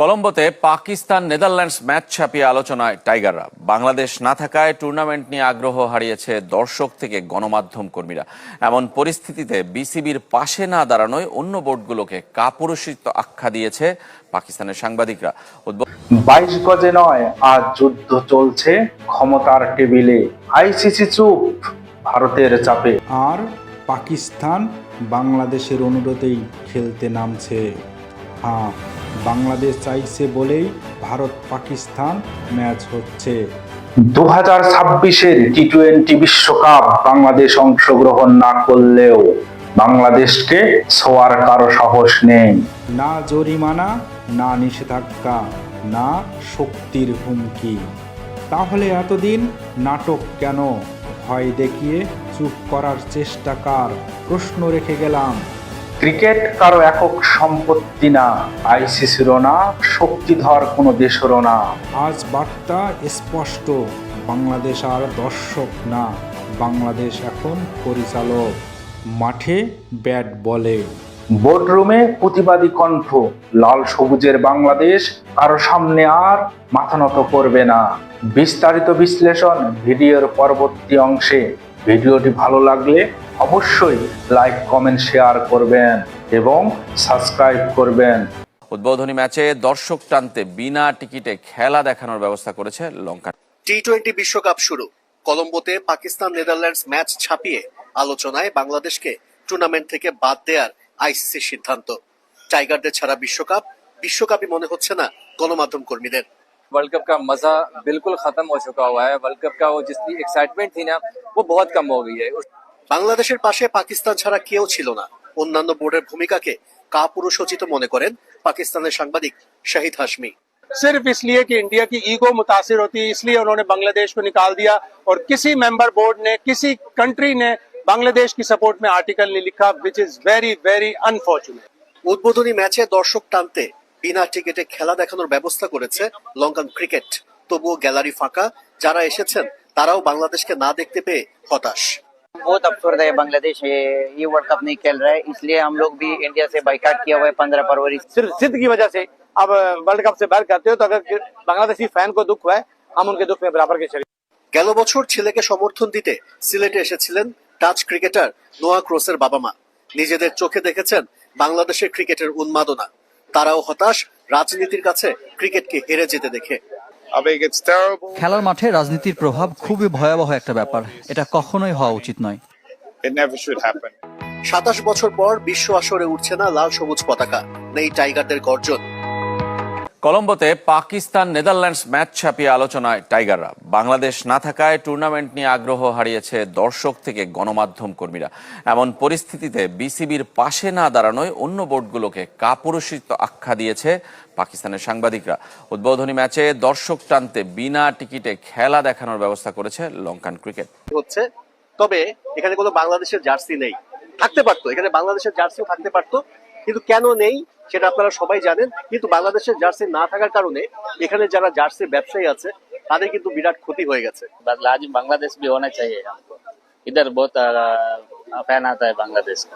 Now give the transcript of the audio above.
কলম্বোতে Pakistan Netherlands match ছাপিয়ে আলোচনায় টাইগাররা। বাংলাদেশ না থাকায় টুর্নামেন্ট নিয়ে আগ্রহ হারিয়েছে দর্শক থেকে গণমাধ্যম কর্মীরা। এমন পরিস্থিতিতে বিসিবির পাশে না দাঁড়ানোয় অন্য বোর্ডগুলোকে কাপুরুষিত আখ্যা দিয়েছে পাকিস্তানের সাংবাদিকরা। 22 গজে নয়, আজ যুদ্ধ চলছে ক্ষমতার টেবিলে। আইসিসি চুপ ভারতের চাপে। আর পাকিস্তান বাংলাদেশের অনুরোধেই খেলতে নামছে। হ্যাঁ, বাংলাদেশ চাইছে বলেই ভারত পাকিস্তান ম্যাচ হচ্ছে। 2026-এর টি-20 বিশ্বকাপ বাংলাদেশ অংশগ্রহণ না করলেও বাংলাদেশকে ছোঁয়ার কারো সাহস নেই। না জরিমানা, না নিষেধাজ্ঞা, না শক্তির হুমকি। তাহলে এতদিন নাটক কেন? ভয় দেখিয়ে চুপ করার চেষ্টা কার? প্রশ্ন রেখে গেলাম। ক্রিকেট কারো একক সম্পত্তি না, আইসিসিরও না, শক্তিধর কোনো দেশেরও না। আজ বার্তা স্পষ্ট, বাংলাদেশ আর দর্শক না, বাংলাদেশ এখন পরিচালক। মাঠে ব্যাট বলে, বোর্ডরুমে প্রতিবাদী কণ্ঠ। লাল সবুজের বাংলাদেশ কারো সামনে আর মাথা নত করবে না। বিস্তারিত বিশ্লেষণ ভিডিওর পরবর্তী অংশে। ভিডিওটি ভালো লাগলে অবশ্যই লাইক, কমেন্ট, শেয়ার করবেন এবং সাবস্ক্রাইব করবেন। উদ্বোধনী ম্যাচে দর্শক টানতে বিনা টিকিটে খেলা দেখানোর ব্যবস্থা করেছে লঙ্কা। টি-20 বিশ্বকাপ শুরু। কলম্বোতে পাকিস্তান নেদারল্যান্ডস ম্যাচ ছাপিয়ে আলোচনায় বাংলাদেশকে টুর্নামেন্ট থেকে বাদ দেওয়ার আইসিসির সিদ্ধান্ত। টাইগারদের ছাড়া বিশ্বকাপই মনে হচ্ছে না গণমাধ্যম কর্মীদের। वर्ल्ड कप का मजा बिल्कुल खत्म हो चुका हुआ है। वर्ल्ड कप का वो जितनी एक्साइटमेंट थी ना, वो बहुत कम हो गई है। বাংলাদেশের পাশে পাকিস্তান ছাড়া কেউ ছিল না। অন্যান্য বোর্ডের ভূমিকাকে কাপুরুষোচিত মনে করেন পাকিস্তানের সাংবাদিক শাহিদ হাশমি। सिर्फ इसलिए कि इंडिया की ईगो मुतासिर होती है, इसलिए उन्होंने बांग्लादेश को निकाल दिया और किसी मेंबर बोर्ड ने, किसी कंट्री ने बांग्लादेश की सपोर्ट में आर्टिकल नहीं लिखा, which is very very unfortunate. উদ্বোধনী ম্যাচে দর্শক টানতে বিনা টিকিটে খেলা দেখানোর ব্যবস্থা করেছে লঙ্কান ক্রিকেট। তবুও গ্যালারি ফাঁকা। যারা এসেছেন তারাও বাংলাদেশকে না দেখতে পেয়ে হতাশ। बहुत अफसोस है, बांग्लादेश ये वर्ल्ड कप नहीं खेल रहा है, इसलिए हम लोग भी इंडिया से बाइकाट किया हुआ है 15 फरवरी। सिर्फ जिद की वजह से अब वर्ल्ड कप से बाहर करते हो, तो अगर बांग्लादेशी फैन को दुख हुआ है, हम उनके दुख में बराबर के शरीक। গেল বছর ছেলেকে সমর্থন দিতে সিলেটে এসেছিলেন টাচ ক্রিকেটার নোয়া ক্রসের বাবা মা। নিজেদের চোখে দেখেছেন বাংলাদেশের ক্রিকেটের উন্মাদনা। তারাও হতাশ রাজনীতির কাছে ক্রিকেটকে হেরে যেতে দেখে। খেলার মাঠে রাজনীতির প্রভাব খুবই ভয়াবহ একটা ব্যাপার। এটা কখনোই হওয়া উচিত নয়। 27 বছর পর বিশ্ব আসরে উঠছে না লাল সবুজ পতাকা, নেই টাইগারদের গর্জন। কলম্বোতে পাকিস্তান নেদারল্যান্ডস ম্যাচ ছাপিয়ে আলোচনায় টাইগাররা। বাংলাদেশ না থাকায় টুর্নামেন্ট নিয়ে আগ্রহ হারিয়েছে দর্শক থেকে গণমাধ্যম কর্মীরা। এমন পরিস্থিতিতে বিসিবির পাশে না দাঁড়ানোয় অন্য বোর্ডগুলোকে কাপুরুষিত আখ্যা দিয়েছে পাকিস্তানের সাংবাদিকরা। উদ্বোধনী ম্যাচে দর্শক টানতে বিনা টিকিটে খেলা দেখানোর ব্যবস্থা করেছে লঙ্কান ক্রিকেট। হচ্ছে তবে এখানে কোনো বাংলাদেশের জার্সি নেই। থাকতে পারতো, এখানে বাংলাদেশের জার্সিও থাকতে পারতো, কিন্তু কেন নেই সেটা আপনারা সবাই জানেন। কিন্তু বাংলাদেশের জার্সি না থাকার কারণে এখানে যারা জার্সি ব্যবসায়ী আছে তাদের কিন্তু বিরাট ক্ষতি হয়ে গেছে। लाजिम बांग्लादेश भी होना चाहिए हमको, इधर बहुत फैन आता है बांग्लादेश का।